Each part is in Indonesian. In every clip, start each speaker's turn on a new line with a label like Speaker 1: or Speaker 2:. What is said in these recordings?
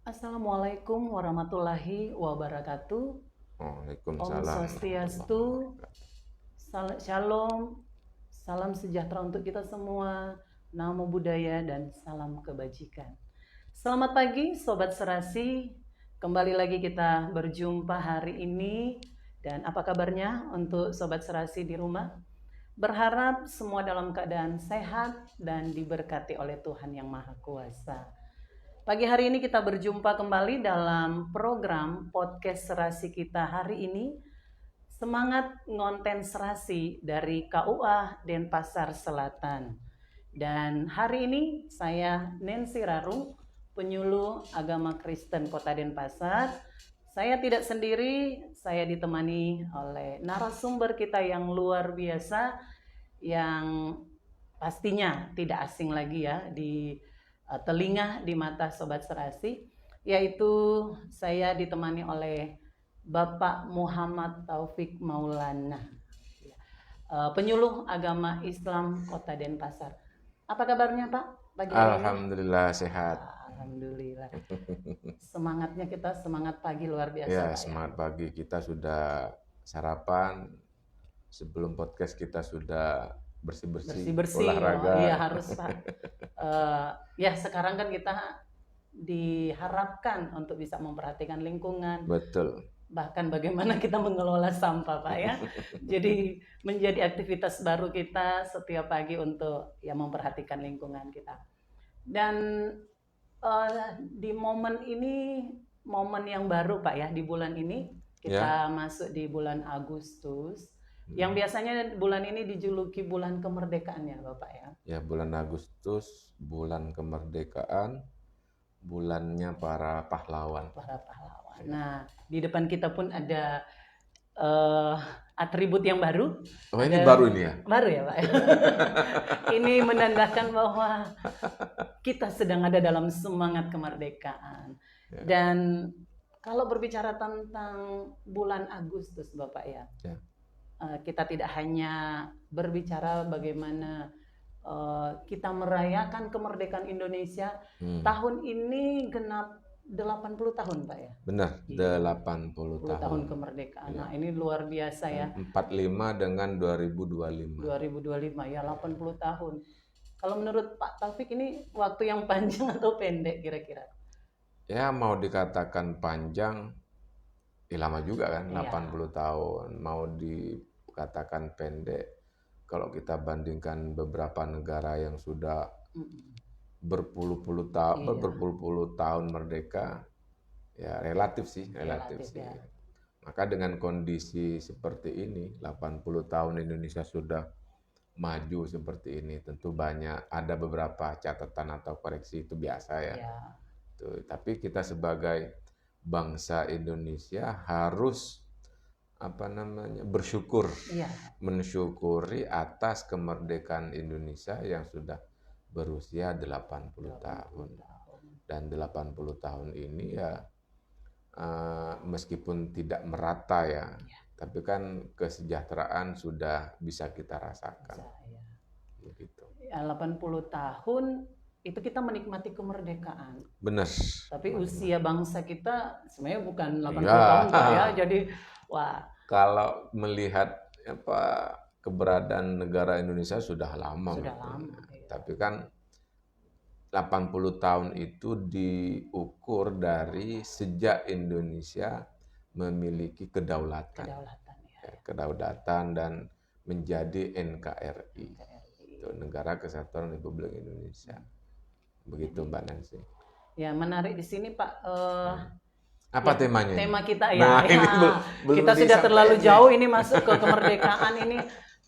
Speaker 1: Assalamualaikum warahmatullahi wabarakatuh. Om
Speaker 2: Waalaikumsalam warahmatullahi
Speaker 1: Swastiastu,
Speaker 2: wabarakatuh.
Speaker 1: Shalom, salam sejahtera untuk kita semua, Namo Buddhaya dan salam kebajikan. Selamat pagi Sobat Serasi, kembali lagi kita berjumpa hari ini. Dan apa kabarnya untuk Sobat Serasi di rumah? Berharap semua dalam keadaan sehat dan diberkati oleh Tuhan Yang Maha Kuasa. Pagi hari ini kita berjumpa kembali dalam program podcast serasi kita hari ini. Semangat ngonten serasi dari KUA Denpasar Selatan. Dan hari ini saya Nancy Rarung, penyuluh agama Kristen Kota Denpasar. Saya tidak sendiri, saya ditemani oleh narasumber kita yang luar biasa, yang pastinya tidak asing lagi ya di telinga di mata Sobat Serasi, yaitu saya ditemani oleh Bapak Muhammad Taufik Maulana, penyuluh agama Islam Kota Denpasar. Apa kabarnya Pak pagi hari ini?
Speaker 2: Alhamdulillah sehat.
Speaker 1: Alhamdulillah. Semangatnya kita semangat pagi luar biasa
Speaker 2: Ya,
Speaker 1: Pak.
Speaker 2: semangat pagi. Kita sudah sarapan. Sebelum podcast kita sudah bersih-bersih, olahraga.
Speaker 1: Iya harus Pak. Ya sekarang kan kita diharapkan untuk bisa memperhatikan lingkungan.
Speaker 2: Betul.
Speaker 1: Bahkan bagaimana kita mengelola sampah Pak ya. Jadi menjadi aktivitas baru kita setiap pagi untuk ya memperhatikan lingkungan kita. Dan di momen ini, momen yang baru Pak ya, di bulan ini kita masuk di bulan Agustus. Yang biasanya bulan ini dijuluki bulan kemerdekaan ya Bapak ya.
Speaker 2: Ya, bulan Agustus, bulan kemerdekaan, bulannya para pahlawan.
Speaker 1: Para pahlawan. Nah, di depan kita pun ada atribut yang baru.
Speaker 2: Oh, ini baru ini ya?
Speaker 1: Baru ya Pak. Ini menandakan bahwa kita sedang ada dalam semangat kemerdekaan. Ya. Dan kalau berbicara tentang bulan Agustus Bapak ya. Kita tidak hanya berbicara bagaimana kita merayakan kemerdekaan Indonesia. Tahun ini genap 80 tahun Pak ya?
Speaker 2: Benar, 80
Speaker 1: tahun kemerdekaan. Nah ini luar biasa ya.
Speaker 2: 45 dengan 2025.
Speaker 1: 2025 ya 80 tahun. Kalau menurut Pak Taufik ini waktu yang panjang atau pendek kira-kira?
Speaker 2: Ya mau dikatakan panjang, lama juga kan, 80 tahun. Mau dikatakan pendek, kalau kita bandingkan beberapa negara yang sudah berpuluh-puluh tahun merdeka, ya relatif sih.
Speaker 1: Ya.
Speaker 2: Maka dengan kondisi seperti ini, 80 tahun Indonesia sudah maju seperti ini, tentu ada beberapa catatan atau koreksi, itu biasa ya. Tapi kita sebagai bangsa Indonesia harus bersyukur, mensyukuri atas kemerdekaan Indonesia yang sudah berusia 80 tahun. Dan 80 tahun ini ya meskipun tidak merata ya, tapi kan kesejahteraan sudah bisa kita rasakan.
Speaker 1: Begitu. 80 tahun itu kita menikmati kemerdekaan.
Speaker 2: Benar.
Speaker 1: Tapi usia bangsa kita sebenarnya bukan 80 tahun Pak ya. Jadi
Speaker 2: kalau melihat keberadaan negara Indonesia sudah lama. Tapi kan 80 tahun itu diukur dari sejak Indonesia memiliki kedaulatan. Kedaulatan dan menjadi NKRI. Itu Negara Kesatuan Republik Indonesia. Begitu Mbak Nancy.
Speaker 1: Ya menarik di sini Pak.
Speaker 2: Apa temanya?
Speaker 1: Tema kita ya. Kita sudah terlalu jauh ini masuk ke kemerdekaan ini.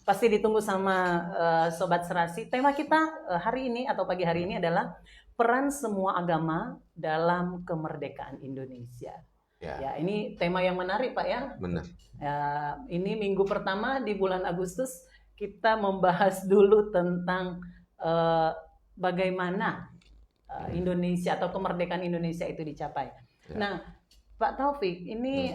Speaker 1: Pasti ditunggu sama Sobat Serasi. Tema kita hari ini atau pagi hari ini adalah peran semua agama dalam kemerdekaan Indonesia. Ya, ini tema yang menarik Pak ya.
Speaker 2: Benar.
Speaker 1: Ini minggu pertama di bulan Agustus kita membahas dulu tentang bagaimana Indonesia atau kemerdekaan Indonesia itu dicapai. Nah, Pak Taufik, ini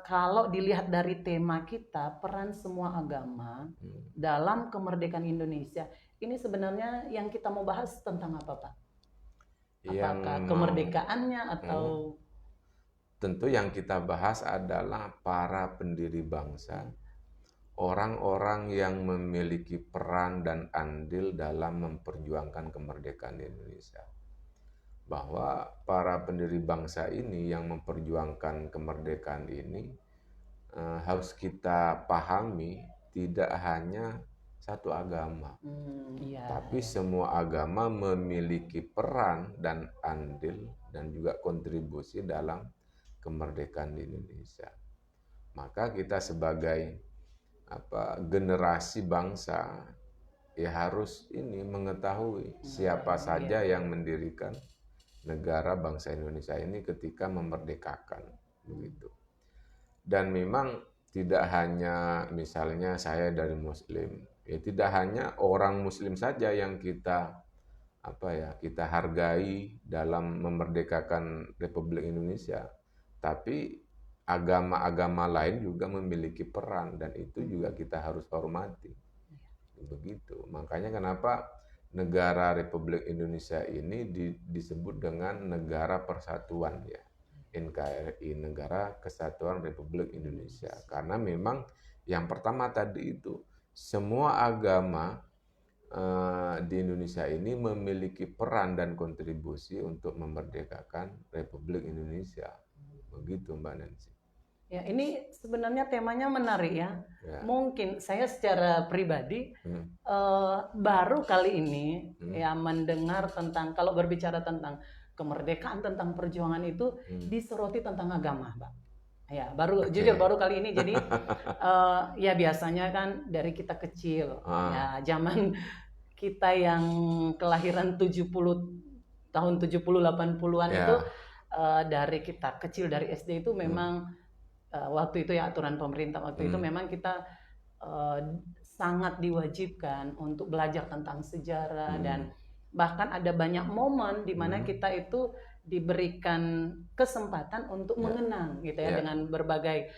Speaker 1: kalau dilihat dari tema kita, peran semua agama dalam kemerdekaan Indonesia, ini sebenarnya yang kita mau bahas tentang apa Pak? Apakah kemerdekaannya atau
Speaker 2: tentu yang kita bahas adalah para pendiri bangsa, orang-orang yang memiliki peran dan andil dalam memperjuangkan kemerdekaan Indonesia. Bahwa para pendiri bangsa ini yang memperjuangkan kemerdekaan ini harus kita pahami tidak hanya satu agama, tapi semua agama memiliki peran dan andil dan juga kontribusi dalam kemerdekaan di Indonesia. Maka kita sebagai generasi bangsa ya harus mengetahui siapa saja yang mendirikan negara bangsa Indonesia ini ketika memerdekakan begitu. Dan memang tidak hanya misalnya saya dari Muslim, ya tidak hanya orang Muslim saja yang kita kita hargai dalam memerdekakan Republik Indonesia, tapi agama-agama lain juga memiliki peran dan itu juga kita harus hormati. Begitu. Makanya kenapa negara Republik Indonesia ini disebut dengan negara persatuan ya. NKRI, Negara Kesatuan Republik Indonesia. Karena memang yang pertama tadi itu semua agama di Indonesia ini memiliki peran dan kontribusi untuk memerdekakan Republik Indonesia. Begitu Mbak Nancy.
Speaker 1: Ya, ini sebenarnya temanya menarik ya. Mungkin saya secara pribadi baru kali ini ya mendengar tentang, kalau berbicara tentang kemerdekaan, tentang perjuangan itu disoroti tentang agama, Mbak. Ya, jujur baru kali ini. Jadi ya biasanya kan dari kita kecil, ya zaman kita yang kelahiran 70 tahun 70-80-an itu dari kita kecil dari SD itu memang waktu itu ya aturan pemerintah waktu itu memang kita sangat diwajibkan untuk belajar tentang sejarah dan bahkan ada banyak momen di mana kita itu diberikan kesempatan untuk mengenang gitu ya dengan berbagai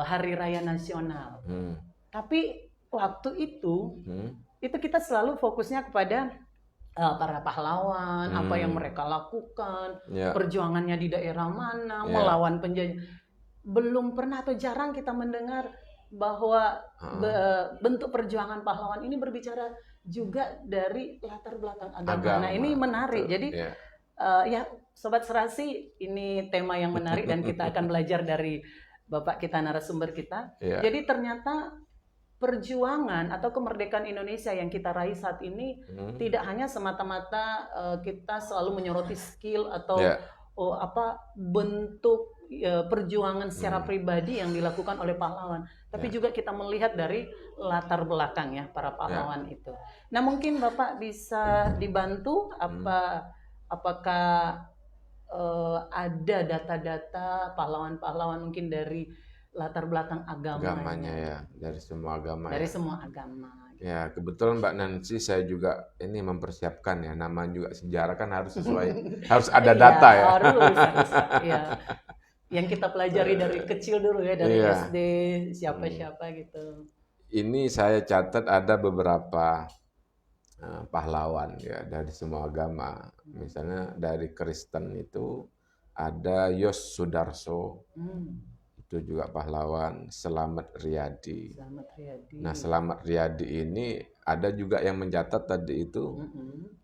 Speaker 1: hari raya nasional. Tapi waktu itu kita selalu fokusnya kepada para pahlawan, apa yang mereka lakukan, perjuangannya di daerah mana, melawan penjajah. Belum pernah atau jarang kita mendengar bahwa bentuk perjuangan pahlawan ini berbicara juga dari latar belakang agama. Nah ini menarik. Jadi ya Sobat Serasi, ini tema yang menarik dan kita akan belajar dari Bapak kita, narasumber kita. Jadi ternyata perjuangan atau kemerdekaan Indonesia yang kita raih saat ini tidak hanya semata-mata kita selalu menyoroti skill atau bentuk perjuangan secara pribadi yang dilakukan oleh pahlawan, tapi juga kita melihat dari latar belakang ya para pahlawan itu. Nah mungkin Bapak bisa dibantu apakah ada data-data pahlawan-pahlawan mungkin dari latar belakang agamanya
Speaker 2: ya, dari semua agama.
Speaker 1: Dari semua agama.
Speaker 2: Ya, kebetulan Mbak Nancy saya juga ini mempersiapkan ya, nama juga sejarah kan harus sesuai, harus ada data ya.
Speaker 1: Harus, ya. Yang kita pelajari dari kecil dulu ya, dari SD, siapa-siapa gitu.
Speaker 2: Ini saya catat ada beberapa pahlawan ya dari semua agama. Misalnya dari Kristen itu ada Yos Sudarso. Itu juga pahlawan. Slamet Riyadi. Nah, Slamet Riyadi ini ada juga yang mencatat tadi itu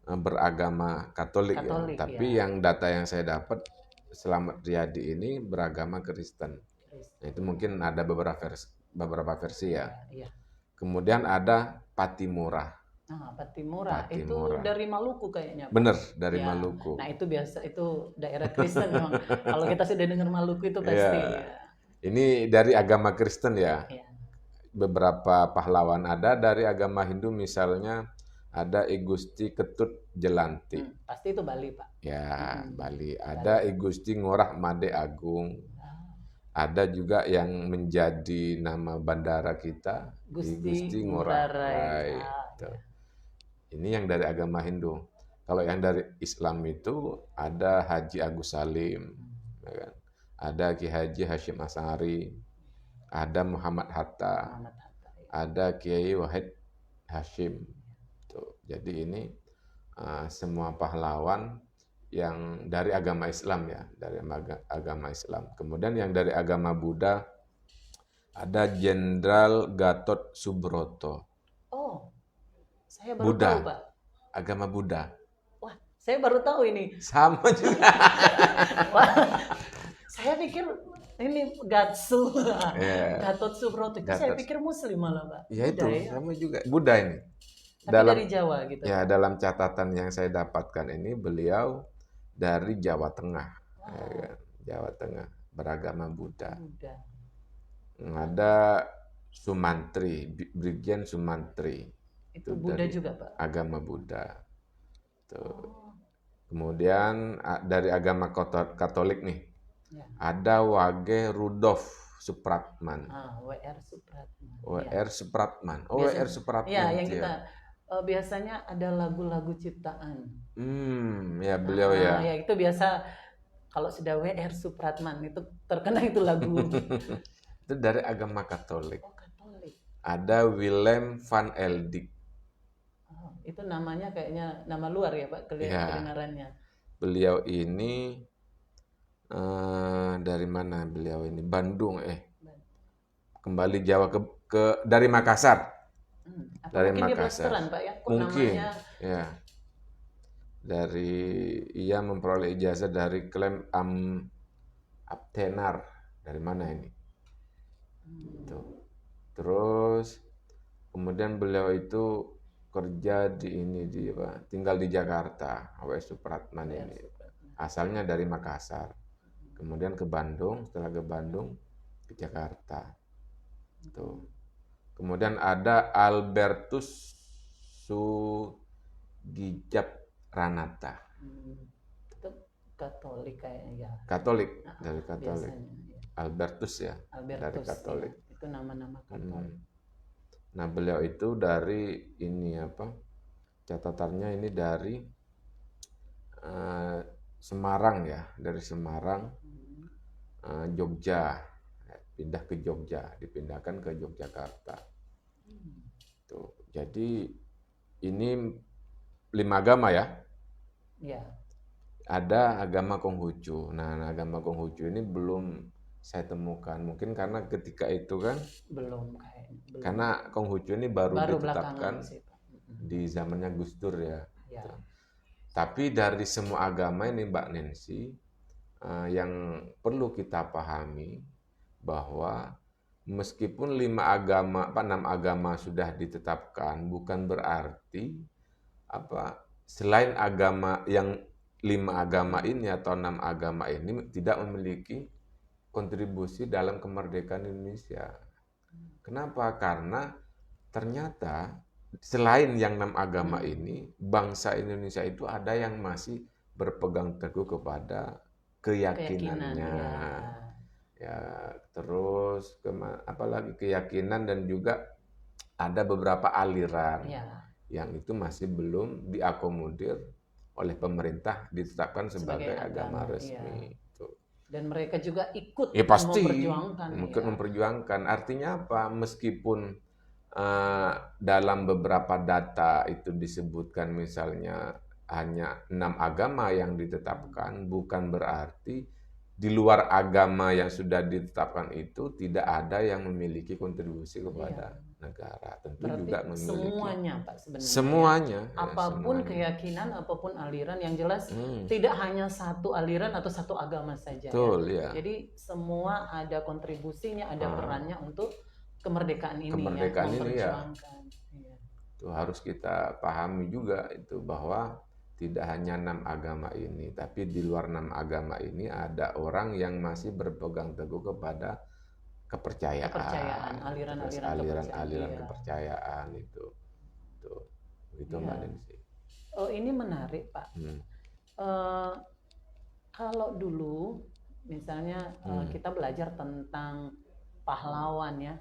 Speaker 2: beragama Katolik ya. Tapi yang data yang saya dapat, Slamet Riyadi ini beragama Kristen. Nah, itu mungkin ada beberapa versi ya. Kemudian ada Patimura.
Speaker 1: Nah, Patimura itu dari Maluku kayaknya. Pak.
Speaker 2: Bener, dari Maluku.
Speaker 1: Nah, itu biasa, itu daerah Kristen memang. Kalau kita sudah dengar Maluku itu pasti.
Speaker 2: Ini dari agama Kristen ya. Beberapa pahlawan ada dari agama Hindu, misalnya ada I Gusti Ketut Jelantik.
Speaker 1: Pasti itu Bali, Pak.
Speaker 2: Ya, Bali. Ada I Gusti Ngurah Made Agung. Ada juga yang menjadi nama bandara kita, I Gusti Ngurah Rai. Ini yang dari agama Hindu. Kalau yang dari Islam itu ada Haji Agus Salim, ya kan? Ada Ki Haji Hashim Asy'ari, ada Muhammad Hatta, ada Kiai Wahid Hashim. Tuh. Jadi ini semua pahlawan yang dari agama Islam ya, dari agama Islam. Kemudian yang dari agama Buddha ada Jenderal Gatot Subroto.
Speaker 1: Oh, saya baru tahu,
Speaker 2: Buddha,
Speaker 1: Pak.
Speaker 2: agama Buddha.
Speaker 1: Wah, saya baru tahu ini.
Speaker 2: Sama juga.
Speaker 1: Wah, saya pikir ini Gatsu,
Speaker 2: Ya,
Speaker 1: Gatot Subroto. Itu saya pikir Muslim malah, Pak.
Speaker 2: ya itu
Speaker 1: Buddha ya.
Speaker 2: sama juga Buddha ini.
Speaker 1: Tapi dari Jawa gitu.
Speaker 2: Ya, dalam catatan yang saya dapatkan ini beliau dari Jawa Tengah.
Speaker 1: Wow.
Speaker 2: Ya, kan? Jawa Tengah, beragama Buddha.
Speaker 1: Buddha.
Speaker 2: Ada Sumantri, Brigjen Sumantri.
Speaker 1: Itu Buddha juga, Pak.
Speaker 2: Agama Buddha. Tuh.
Speaker 1: Oh.
Speaker 2: Kemudian dari agama Katolik nih.
Speaker 1: Ya.
Speaker 2: Ada Wage Rudolf Supratman.
Speaker 1: WR Supratman.
Speaker 2: WR Supratman. Oh,
Speaker 1: Biasanya,
Speaker 2: WR Supratman.
Speaker 1: Ya, yang kita biasanya ada lagu-lagu ciptaan.
Speaker 2: Ya beliau ya.
Speaker 1: Ya itu biasa kalau sudah WR Supratman itu terkena itu lagu.
Speaker 2: Itu dari agama Katolik.
Speaker 1: Oh, Katolik.
Speaker 2: Ada Willem van Eldik.
Speaker 1: Oh, itu namanya kayaknya nama luar ya, Pak, kedengarannya.
Speaker 2: Beliau ini dari mana beliau ini? Bandung kembali Jawa dari Makassar. Dari
Speaker 1: mungkin
Speaker 2: Makassar.
Speaker 1: Dia Pak ya?
Speaker 2: Mungkin
Speaker 1: namanya...
Speaker 2: ya. Ia memperoleh ijazah dari Klem Abtenar. Dari mana ini? Terus kemudian beliau itu kerja tinggal di Jakarta. W. Supratman ini. Asalnya dari Makassar. Kemudian ke Bandung, setelah ke Bandung ke Jakarta. Tuh. Kemudian ada Albertus Sugijap Ranata.
Speaker 1: Itu Katolik kayaknya ya.
Speaker 2: Katolik, dari Katolik.
Speaker 1: Biasanya, ya.
Speaker 2: Albertus ya, dari Katolik.
Speaker 1: Ya. Itu nama-nama Katolik.
Speaker 2: Nah, beliau itu dari catatannya ini dari Semarang ya, dari Semarang, Jogja, pindah ke Jogja, dipindahkan ke Yogyakarta. Tuh, jadi ini 5 agama ya.
Speaker 1: Ya.
Speaker 2: Ada agama Konghucu. Nah, agama Konghucu ini belum saya temukan. Mungkin karena ketika itu kan belum. Karena Konghucu ini baru ditetapkan di zamannya Gus Dur ya. Tapi dari semua agama ini Mbak Nancy, yang perlu kita pahami bahwa meskipun 6 agama sudah ditetapkan, bukan berarti selain agama yang 5 agama ini atau 6 agama ini tidak memiliki kontribusi dalam kemerdekaan Indonesia. Kenapa? Karena ternyata selain yang 6 agama ini, bangsa Indonesia itu ada yang masih berpegang teguh kepada keyakinannya. Ya, terus apalagi keyakinan, dan juga ada beberapa aliran yang itu masih belum diakomodir oleh pemerintah ditetapkan sebagai agama resmi.
Speaker 1: Dan mereka juga ikut
Speaker 2: memperjuangkan. Artinya apa? Meskipun dalam beberapa data itu disebutkan misalnya hanya 6 agama yang ditetapkan, bukan berarti di luar agama yang sudah ditetapkan itu tidak ada yang memiliki kontribusi kepada negara. Tentu berarti juga memiliki.
Speaker 1: Semuanya, Pak, sebenarnya.
Speaker 2: Semuanya.
Speaker 1: Apapun keyakinan, apapun aliran, yang jelas tidak hanya satu aliran atau satu agama saja.
Speaker 2: Betul, ya.
Speaker 1: Jadi semua ada kontribusinya, ada perannya untuk kemerdekaan ini.
Speaker 2: Kemerdekaan ini ya. Itu harus kita pahami juga itu bahwa tidak hanya 6 agama ini, tapi di luar 6 agama ini ada orang yang masih berpegang teguh kepada kepercayaan, aliran-aliran kepercayaan itu. Itu Mbak Nancy.
Speaker 1: Oh, ini menarik, Pak. Kalau dulu misalnya kita belajar tentang pahlawan ya.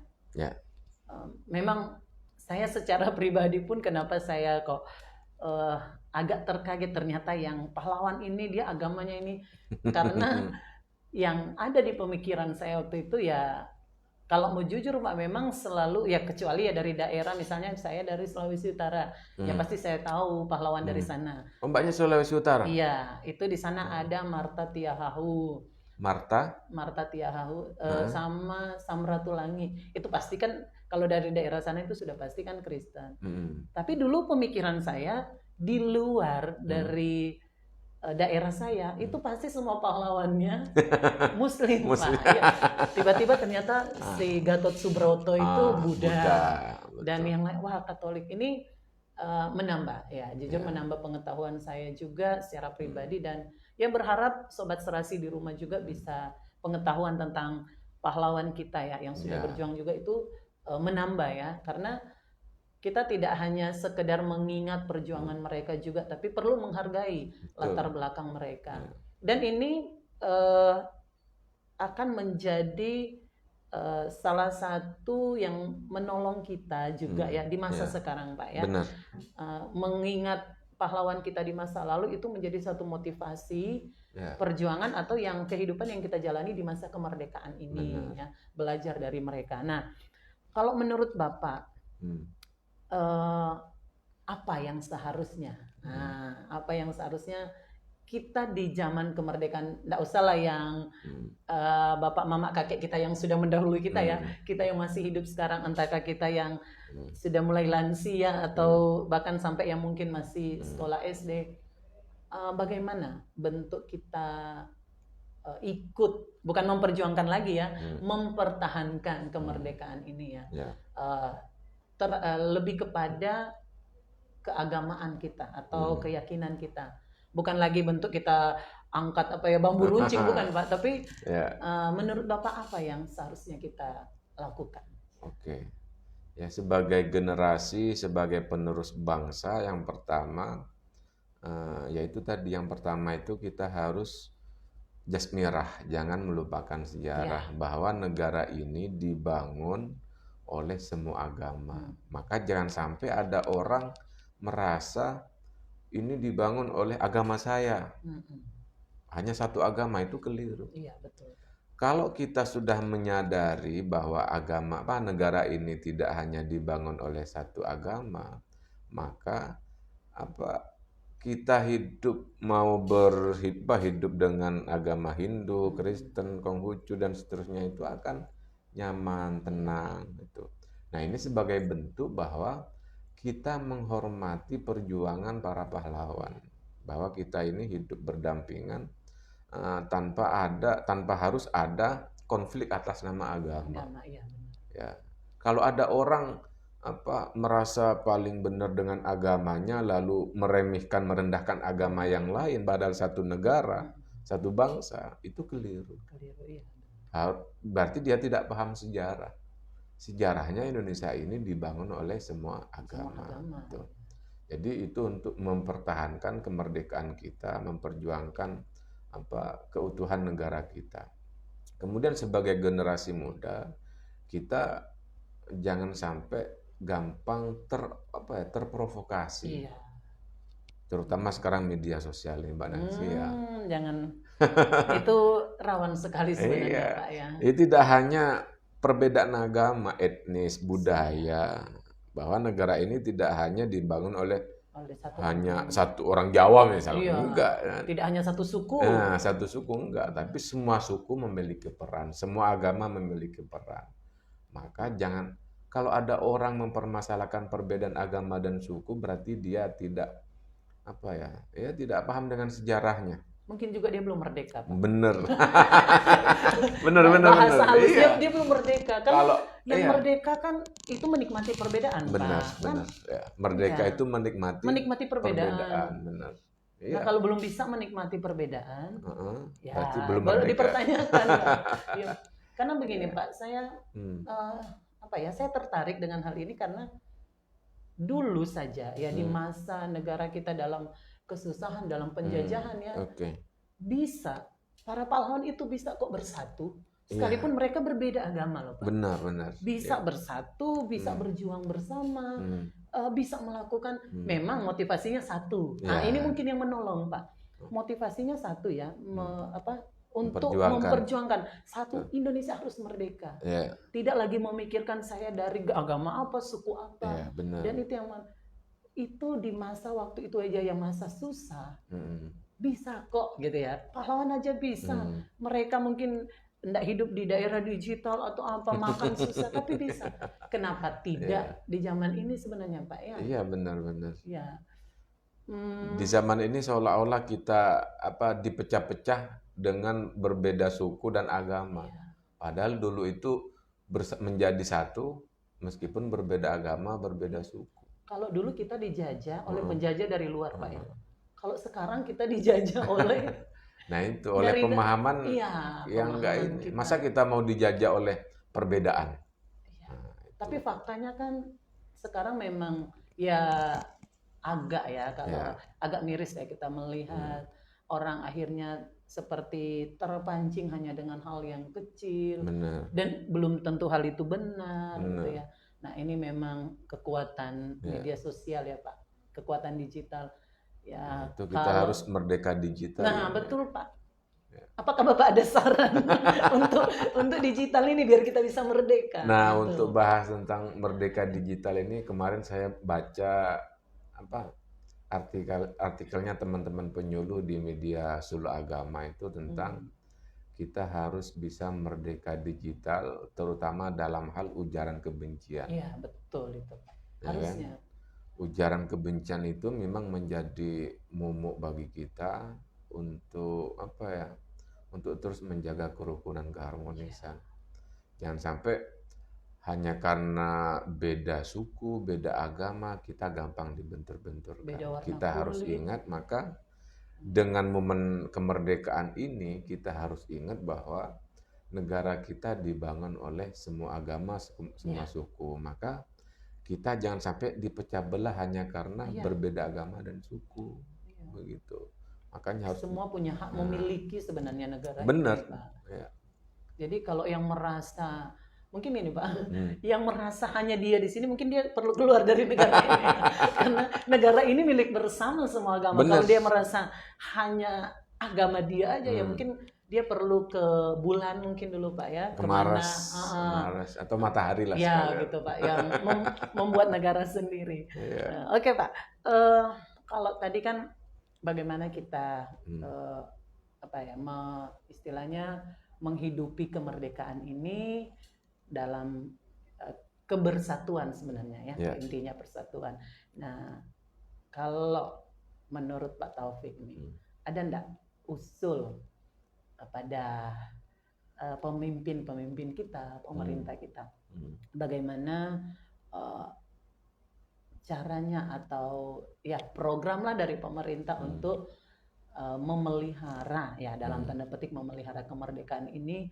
Speaker 1: Memang saya secara pribadi pun kenapa saya kok agak terkaget, ternyata yang pahlawan ini dia agamanya ini, karena yang ada di pemikiran saya waktu itu ya kalau mau jujur Pak, memang selalu ya, kecuali ya dari daerah, misalnya saya dari Sulawesi Utara, ya pasti saya tahu pahlawan dari sana.
Speaker 2: Oh, Mbaknya Sulawesi Utara?
Speaker 1: Iya, itu di sana ada Marta Tiahahu. Marta Tiahahu sama Samratulangi. Itu pasti kan kalau dari daerah sana itu sudah pasti kan Kristen. Tapi dulu pemikiran saya di luar dari daerah saya itu pasti semua pahlawannya Muslim, Pak. Ya, tiba-tiba ternyata si Gatot Subroto itu Buddha. Dan yang lain, wah Katolik ini menambah ya, jujur menambah pengetahuan saya juga secara pribadi, dan ya berharap Sobat Serasi di rumah juga bisa pengetahuan tentang pahlawan kita ya yang sudah berjuang juga itu menambah ya, karena kita tidak hanya sekedar mengingat perjuangan mereka juga, tapi perlu menghargai latar belakang mereka. Dan ini akan menjadi salah satu yang menolong kita juga ya di masa sekarang, Pak ya. Mengingat pahlawan kita di masa lalu itu menjadi satu motivasi perjuangan atau yang kehidupan yang kita jalani di masa kemerdekaan ini ya, belajar dari mereka. Nah, kalau menurut Bapak apa yang seharusnya? Apa yang seharusnya kita di zaman kemerdekaan, enggak usah lah yang bapak mama kakek kita yang sudah mendahului kita ya, kita yang masih hidup sekarang, entahkah kita yang sudah mulai lansia atau bahkan sampai yang mungkin masih sekolah SD, bagaimana bentuk kita ikut, bukan memperjuangkan lagi ya, mempertahankan kemerdekaan ini ya, lebih kepada keagamaan kita atau keyakinan kita, bukan lagi bentuk kita angkat apa ya bambu runcing, bukan Pak, tapi menurut Bapak apa yang seharusnya kita lakukan?
Speaker 2: Oke, ya sebagai generasi, sebagai penerus bangsa, yang pertama yaitu tadi, yang pertama itu kita harus jasmirah, jangan melupakan sejarah bahwa negara ini dibangun oleh semua agama. Maka jangan sampai ada orang merasa ini dibangun oleh agama saya, hanya satu agama, itu keliru.
Speaker 1: Iya, betul.
Speaker 2: Kalau kita sudah menyadari bahwa negara ini tidak hanya dibangun oleh satu agama, maka kita hidup dengan agama Hindu, Kristen, Konghucu dan seterusnya itu akan nyaman, tenang gitu. Nah, ini sebagai bentuk bahwa kita menghormati perjuangan para pahlawan, bahwa kita ini hidup berdampingan tanpa harus ada konflik atas nama agama. Ya. Kalau ada orang merasa paling benar dengan agamanya lalu merendahkan agama yang lain padahal satu negara, satu bangsa, itu keliru. Berarti dia tidak paham sejarah. Sejarahnya Indonesia ini dibangun oleh semua agama. Jadi itu untuk mempertahankan kemerdekaan kita, memperjuangkan keutuhan negara kita. Kemudian sebagai generasi muda, kita jangan sampai gampang terprovokasi. Terutama sekarang media sosial ini, Mbak Nancy ya.
Speaker 1: Jangan. Itu rawan sekali sebenarnya, Pak ya.
Speaker 2: Itu tidak hanya perbedaan agama, etnis, budaya, bahwa negara ini tidak hanya dibangun oleh satu orang Jawa misalnya, enggak.
Speaker 1: Tidak hanya satu suku.
Speaker 2: Nah, satu suku enggak, tapi semua suku memiliki peran, semua agama memiliki peran. Maka jangan, kalau ada orang mempermasalahkan perbedaan agama dan suku, berarti dia tidak tidak paham dengan sejarahnya.
Speaker 1: Mungkin juga dia belum merdeka, Pak.
Speaker 2: Bener.
Speaker 1: Bahasa halusnya dia belum merdeka. Kalau yang merdeka kan itu menikmati perbedaan,
Speaker 2: benar,
Speaker 1: Pak.
Speaker 2: Benar. Ya. Merdeka itu menikmati perbedaan. Benar.
Speaker 1: Nah, kalau belum bisa menikmati perbedaan,
Speaker 2: berarti belum
Speaker 1: baru
Speaker 2: merdeka.
Speaker 1: Dipertanyakan. Ya. Karena begini, Pak, saya saya tertarik dengan hal ini karena dulu saja ya di masa negara kita dalam kesusahan, dalam penjajahan ya, bisa para pahlawan itu bisa kok bersatu, sekalipun mereka berbeda agama loh, Pak.
Speaker 2: Benar.
Speaker 1: Bisa bersatu, bisa berjuang bersama, bisa melakukan, memang motivasinya satu. Nah, ini mungkin yang menolong, Pak. Motivasinya satu ya, untuk memperjuangkan satu Indonesia harus merdeka. Tidak lagi memikirkan saya dari agama apa, suku apa. Dan itu yang itu di masa waktu itu aja yang masa susah. Bisa kok gitu ya. Pahlawan aja bisa. Mereka mungkin tidak hidup di daerah digital atau apa, makan susah, tapi bisa. Kenapa tidak di zaman ini sebenarnya, Pak ya?
Speaker 2: Iya, benar-benar.
Speaker 1: Ya.
Speaker 2: Di zaman ini seolah-olah kita dipecah-pecah dengan berbeda suku dan agama. Padahal dulu itu menjadi satu meskipun berbeda agama, berbeda suku.
Speaker 1: Kalau dulu kita dijajah oleh penjajah dari luar, Pak ya. Kalau sekarang kita dijajah oleh
Speaker 2: nah itu oleh pemahaman yang enggak ini. Masa kita mau dijajah oleh perbedaan?
Speaker 1: Nah, tapi faktanya kan sekarang memang ya agak ya, kalau agak miris ya kita melihat orang akhirnya seperti terpancing hanya dengan hal yang kecil. Dan belum tentu hal itu benar. Gitu ya. Nah ini memang kekuatan media sosial ya Pak, kekuatan digital. Ya,
Speaker 2: itu kita harus merdeka digital.
Speaker 1: Nah, betul Pak. Apakah Bapak ada saran untuk digital ini biar kita bisa merdeka?
Speaker 2: Nah, untuk bahas tentang merdeka digital ini kemarin saya baca artikelnya teman-teman penyuluh di media Suluh Agama itu tentang kita harus bisa merdeka digital terutama dalam hal ujaran kebencian.
Speaker 1: Iya, betul itu Pak. Harusnya.
Speaker 2: Kan? Ujaran kebencian itu memang menjadi momok bagi kita untuk untuk terus menjaga kerukunan, keharmonisan. Jangan sampai hanya karena beda suku, beda agama kita gampang dibentur-benturkan. Kita harus ingat, maka dengan momen kemerdekaan ini kita harus ingat bahwa negara kita dibangun oleh semua agama, semua suku. Maka kita jangan sampai dipecah belah hanya karena berbeda agama dan suku, begitu. Makanya harus
Speaker 1: semua punya hak memiliki sebenarnya negara.
Speaker 2: Benar.
Speaker 1: Jadi kalau yang merasa mungkin ini Pak, yang merasa hanya dia di sini mungkin dia perlu keluar dari negara ini, karena negara ini milik bersama semua agama. Benar. Kalau dia merasa hanya agama dia aja ya mungkin dia perlu ke bulan mungkin dulu Pak ya,
Speaker 2: ke Mars atau matahari lah
Speaker 1: ya sekalian. Gitu Pak, yang membuat negara sendiri. Oke Pak, kalau tadi kan bagaimana kita istilahnya menghidupi kemerdekaan ini dalam kebersatuan sebenarnya ya, intinya persatuan. Nah, kalau menurut Pak Taufik nih, ada enggak usul pada pemimpin kita, pemerintah kita, bagaimana caranya atau ya program lah dari pemerintah untuk memelihara ya dalam tanda petik memelihara kemerdekaan ini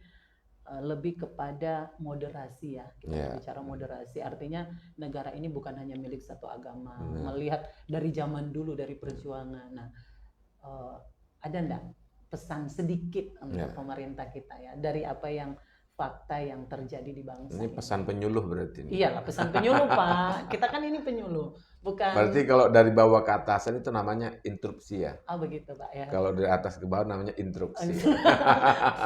Speaker 1: lebih kepada moderasi ya, kita bicara moderasi, artinya negara ini bukan hanya milik satu agama, melihat dari zaman dulu dari perjuangan. Nah, ada enggak pesan sedikit untuk pemerintah kita ya dari apa yang fakta yang terjadi di bangsa
Speaker 2: ini? Pesan penyuluh berarti ini.
Speaker 1: Iyalah, pesan penyuluh Pak. Kita kan ini penyuluh, bukan.
Speaker 2: Berarti kalau dari bawah ke atasan itu namanya interupsi ya?
Speaker 1: Oh begitu Pak ya.
Speaker 2: Kalau dari atas ke bawah namanya interupsi.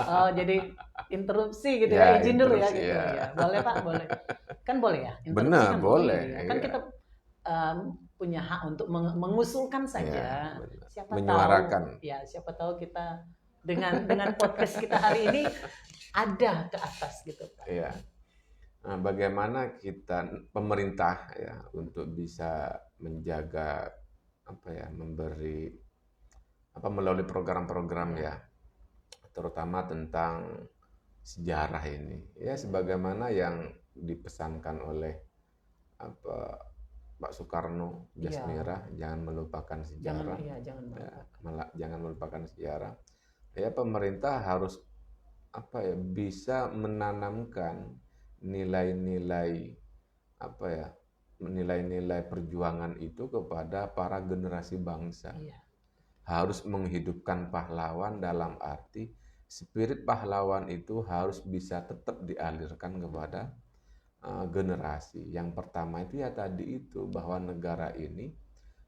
Speaker 1: Oh jadi interupsi gitu ya, izin dulu ya gitu ya. Boleh Pak, boleh. Kan boleh ya?
Speaker 2: Benar,
Speaker 1: kan
Speaker 2: boleh.
Speaker 1: Ya. Kan kita punya hak untuk mengusulkan saja. Siapa
Speaker 2: menyuarakan.
Speaker 1: Tahu, ya siapa tahu kita dengan podcast kita hari ini ada ke atas gitu Pak.
Speaker 2: Iya. Nah, bagaimana kita pemerintah ya untuk bisa menjaga memberi melalui program-program ya terutama tentang sejarah ini ya sebagaimana yang dipesankan oleh Pak Soekarno Jasmira, jangan melupakan sejarah. Jangan melupakan sejarah. Ya pemerintah harus bisa menanamkan nilai-nilai nilai-nilai perjuangan itu kepada para generasi bangsa. Harus menghidupkan pahlawan dalam arti spirit pahlawan itu harus bisa tetap dialirkan kepada generasi. Yang pertama itu ya tadi itu bahwa negara ini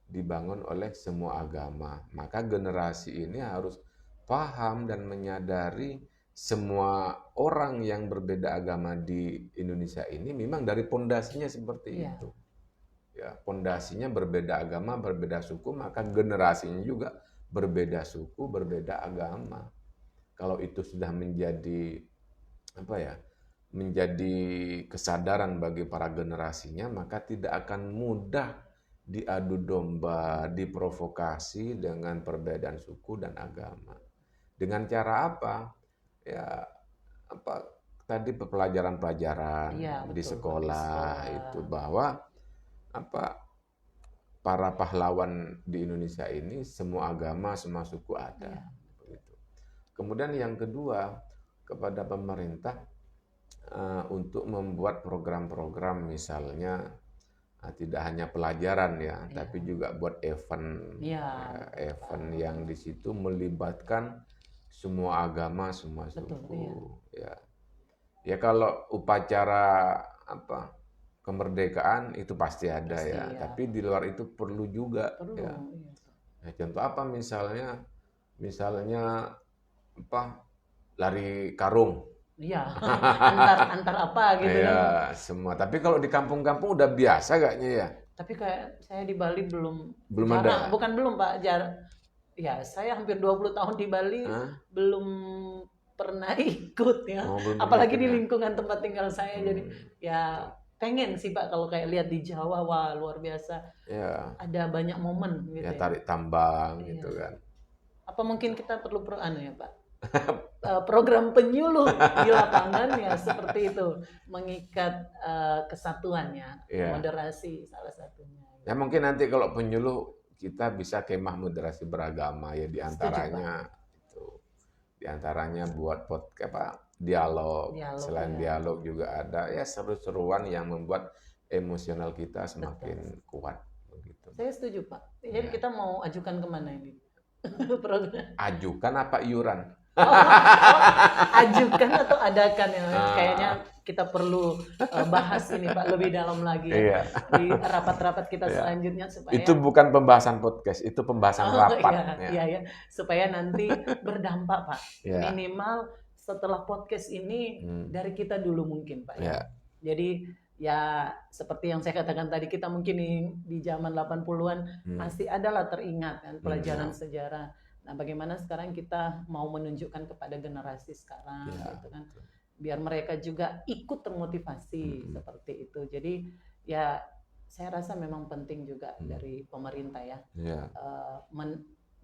Speaker 2: dibangun oleh semua agama. Maka generasi ini harus paham dan menyadari semua orang yang berbeda agama di Indonesia ini memang dari pondasinya seperti itu. Ya, pondasinya berbeda agama, berbeda suku, maka generasinya juga berbeda suku, berbeda agama. Kalau itu sudah menjadi apa ya? Menjadi kesadaran bagi para generasinya, maka tidak akan mudah diadu domba, diprovokasi dengan perbedaan suku dan agama. Dengan cara apa? Ya, apa tadi pelajaran-pelajaran di sekolah itu bahwa apa para pahlawan di Indonesia ini semua agama, semua suku ada. Begitu. Kemudian yang kedua kepada pemerintah untuk membuat program-program misalnya tidak hanya pelajaran ya, tapi juga buat event, event yang di situ melibatkan semua agama, semua suku. Ya kalau upacara apa kemerdekaan itu pasti ada ya, tapi di luar itu perlu juga ya. Nah, contoh apa misalnya apa lari karung.
Speaker 1: Iya, antar apa gitu kan.
Speaker 2: Iya, semua. Tapi kalau di kampung-kampung udah biasa kayaknya ya.
Speaker 1: Tapi kayak saya di Bali belum
Speaker 2: ada.
Speaker 1: Bukan belum Pak, ya saya hampir 20 tahun di Bali belum pernah ikut ya. Apalagi di lingkungan tempat tinggal saya. Jadi ya pengen sih Pak kalau kayak lihat di Jawa, wah luar biasa.
Speaker 2: Ya.
Speaker 1: Ada banyak momen gitu
Speaker 2: ya. Tarik tambang gitu kan.
Speaker 1: Apa mungkin kita perlu ya Pak? Program penyuluh di lapangan ya seperti itu, mengikat kesatuannya, moderasi salah satunya.
Speaker 2: Ya mungkin nanti kalau penyuluh kita bisa kemah moderasi beragama ya diantaranya itu, diantaranya buat dialog. Selain dialog juga ada ya seru-seruan yang membuat emosional kita semakin kuat. Begitu.
Speaker 1: Saya setuju Pak. Jadi kita mau ajukan kemana ini? Program.
Speaker 2: Ajukan apa iuran?
Speaker 1: Ajukan atau adakan ya? Kayaknya kita perlu bahas ini Pak lebih dalam lagi ya. Di rapat-rapat kita selanjutnya supaya
Speaker 2: itu bukan pembahasan podcast, itu pembahasan rapat.
Speaker 1: Iya. Supaya nanti berdampak Pak. Minimal setelah podcast ini dari kita dulu mungkin Pak ya. Jadi ya seperti yang saya katakan tadi, kita mungkin di zaman 80-an masih adalah teringat kan pelajaran sejarah. Nah, bagaimana sekarang kita mau menunjukkan kepada generasi sekarang gitu kan. Biar mereka juga ikut termotivasi seperti itu. Jadi ya saya rasa memang penting juga dari pemerintah ya.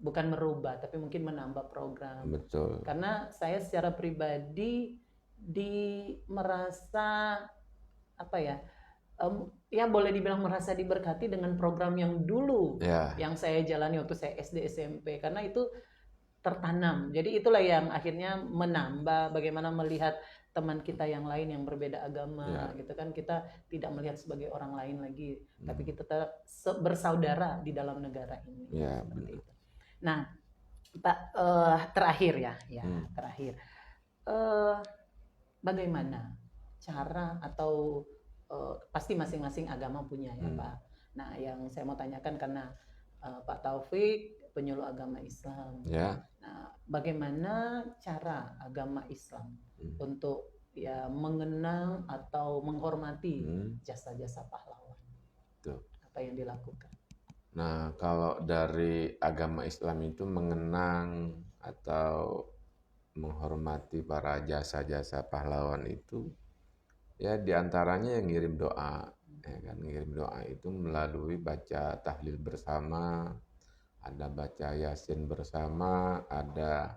Speaker 1: Bukan merubah tapi mungkin menambah program.
Speaker 2: Betul.
Speaker 1: Karena saya secara pribadi merasa apa ya? Ya boleh dibilang merasa diberkati dengan program yang dulu yang saya jalani waktu saya SD SMP, karena itu tertanam. Jadi itulah yang akhirnya menambah bagaimana melihat teman kita yang lain yang berbeda agama gitu kan, kita tidak melihat sebagai orang lain lagi, tapi kita tetap bersaudara di dalam negara ini. Seperti itu. Nah, Pak, terakhir terakhir bagaimana cara atau pasti masing-masing agama punya ya Pak. Nah yang saya mau tanyakan karena Pak Taufik penyuluh agama Islam. Nah bagaimana cara agama Islam untuk ya mengenang atau menghormati jasa-jasa pahlawan? Apa yang dilakukan?
Speaker 2: Nah kalau dari agama Islam itu mengenang atau menghormati para jasa-jasa pahlawan itu ya diantaranya yang ngirim doa, ngirim doa itu melalui baca tahlil bersama, ada baca yasin bersama, ada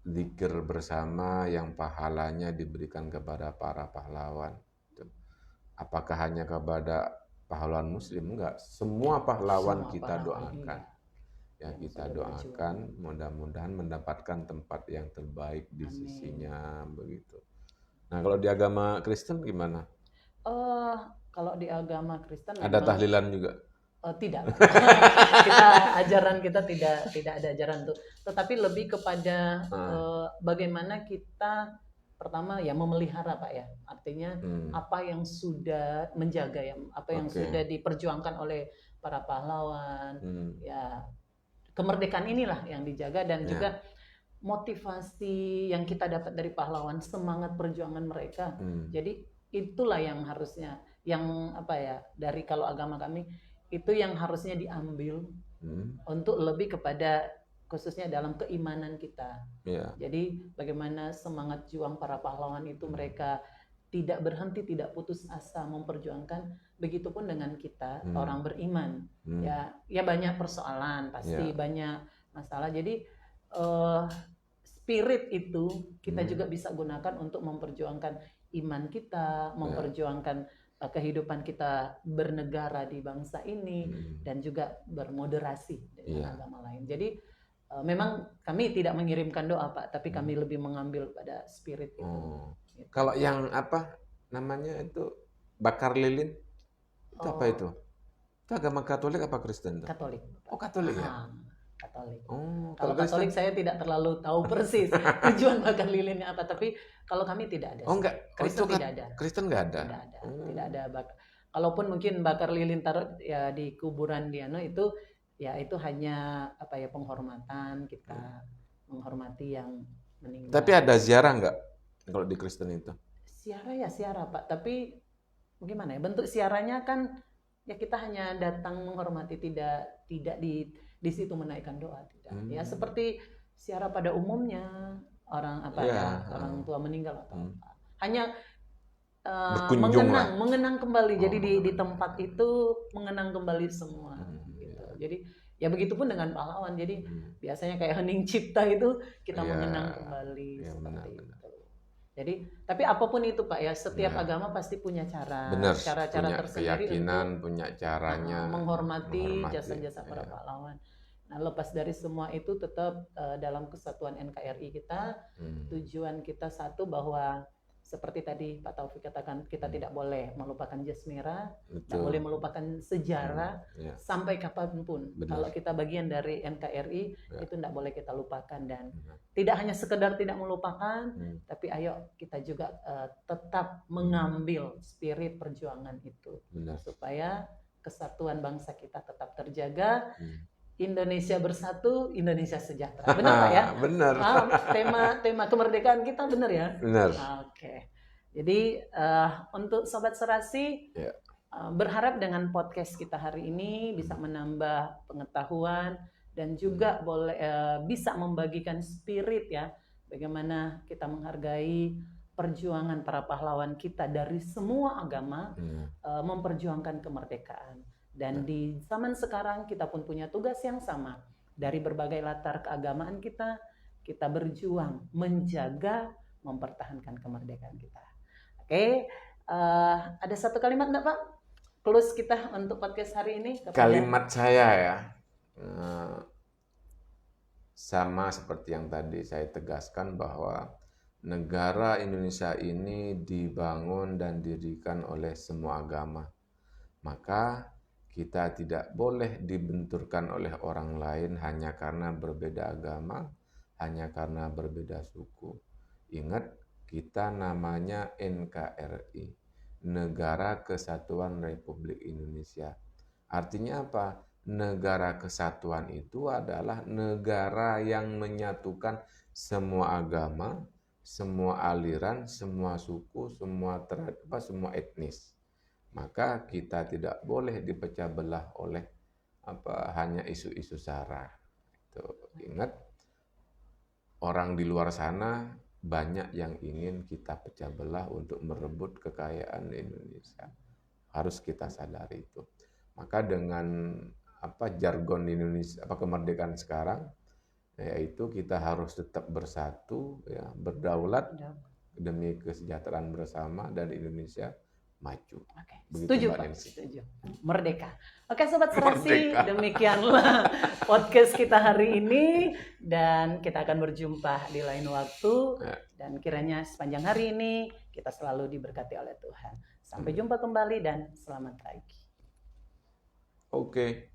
Speaker 2: zikir bersama yang pahalanya diberikan kepada para pahlawan. Apakah hanya kepada pahlawan Muslim? Enggak, semua pahlawan kita doakan. Ya kita doakan, mudah-mudahan mendapatkan tempat yang terbaik di sisinya begitu. Nah, kalau di agama Kristen gimana?
Speaker 1: Kalau di agama Kristen
Speaker 2: ada tahlilan juga?
Speaker 1: Tidak. Ajaran kita tidak ada ajaran itu. Tetapi lebih kepada bagaimana kita pertama ya memelihara Pak ya. Artinya apa yang sudah menjaga ya, apa yang sudah diperjuangkan oleh para pahlawan ya. kemerdekaan inilah yang dijaga, dan
Speaker 2: Ya.
Speaker 1: juga motivasi yang kita dapat dari pahlawan, semangat perjuangan mereka. Jadi itulah yang harusnya, yang apa ya, dari kalau agama kami itu yang harusnya diambil untuk lebih kepada khususnya dalam keimanan kita. Jadi bagaimana semangat juang para pahlawan itu, mereka tidak berhenti, tidak putus asa memperjuangkan. Begitupun dengan kita orang beriman. Ya banyak persoalan, pasti banyak masalah. Jadi spirit itu kita juga bisa gunakan untuk memperjuangkan iman kita, memperjuangkan kehidupan kita bernegara di bangsa ini, dan juga bermoderasi dengan agama lain. Jadi memang kami tidak mengirimkan doa, Pak, tapi kami lebih mengambil pada spirit itu.
Speaker 2: Gitu. Kalau yang apa namanya itu bakar lilin, itu apa itu? Itu agama Katolik apa Kristen?
Speaker 1: Katolik.
Speaker 2: Oh, Katolik ya?
Speaker 1: Katolik.
Speaker 2: Kalau
Speaker 1: Katolik saya tidak terlalu tahu persis tujuan bakar lilinnya apa, tapi kalau kami tidak ada.
Speaker 2: Enggak.
Speaker 1: Kristen tidak ada.
Speaker 2: Kristen nggak ada.
Speaker 1: Tidak ada kalaupun mungkin bakar lilin taruh ya di kuburan Diano itu, ya itu hanya apa ya, penghormatan, kita menghormati yang meninggal.
Speaker 2: Tapi ada ziarah nggak kalau di Kristen itu?
Speaker 1: Siarah Pak, tapi gimana ya, bentuk siarahnya kan ya kita hanya datang menghormati, tidak di situ menaikkan doa, tidak. Ya seperti siarah pada umumnya orang orang tua meninggal atau apa. Hanya mengenang kembali. Jadi di tempat itu mengenang kembali semua gitu. Jadi ya begitupun dengan pahlawan. Jadi biasanya kayak hening cipta itu kita mengenang kembali seperti itu. Jadi, tapi apapun itu Pak ya, setiap agama pasti punya cara tersendiri,
Speaker 2: keyakinan, punya caranya
Speaker 1: menghormati jasa-jasa para pahlawan. Nah, lepas dari semua itu tetap dalam kesatuan NKRI kita, tujuan kita satu, bahwa seperti tadi Pak Taufik katakan, kita tidak boleh melupakan jas merah, tidak boleh melupakan sejarah sampai kapanpun. Kalau kita bagian dari NKRI, itu tidak boleh kita lupakan, dan tidak hanya sekedar tidak melupakan, tapi ayo kita juga tetap mengambil spirit perjuangan itu, supaya kesatuan bangsa kita tetap terjaga. Indonesia bersatu, Indonesia sejahtera. Benar Pak ya?
Speaker 2: Benar.
Speaker 1: Tema kemerdekaan kita benar ya?
Speaker 2: Benar.
Speaker 1: Oke. Jadi untuk Sobat Serasi, berharap dengan podcast kita hari ini bisa menambah pengetahuan, dan juga boleh bisa membagikan spirit ya, bagaimana kita menghargai perjuangan para pahlawan kita dari semua agama, memperjuangkan kemerdekaan. Dan di zaman sekarang kita pun punya tugas yang sama. Dari berbagai latar keagamaan kita berjuang menjaga, mempertahankan kemerdekaan kita. Oke, ada satu kalimat enggak Pak? Close kita untuk podcast hari ini.
Speaker 2: Kalimat saya ya, sama seperti yang tadi saya tegaskan, bahwa negara Indonesia ini dibangun dan didirikan oleh semua agama. Maka kita tidak boleh dibenturkan oleh orang lain hanya karena berbeda agama, hanya karena berbeda suku. Ingat, kita namanya NKRI, Negara Kesatuan Republik Indonesia. Artinya apa? Negara kesatuan itu adalah negara yang menyatukan semua agama, semua aliran, semua suku, semua etnis. Maka kita tidak boleh dipecah belah oleh hanya isu-isu sara. Ingat, orang di luar sana banyak yang ingin kita pecah belah untuk merebut kekayaan Indonesia. Harus kita sadari itu. Maka dengan jargon Indonesia, kemerdekaan sekarang, yaitu kita harus tetap bersatu, ya, berdaulat demi kesejahteraan bersama, dan Indonesia maju.
Speaker 1: Setuju Pak, setuju. Merdeka. Oke Sobat Serasi, demikianlah podcast kita hari ini, dan kita akan berjumpa di lain waktu, dan kiranya sepanjang hari ini kita selalu diberkati oleh Tuhan. Sampai jumpa kembali dan selamat pagi.
Speaker 2: Oke.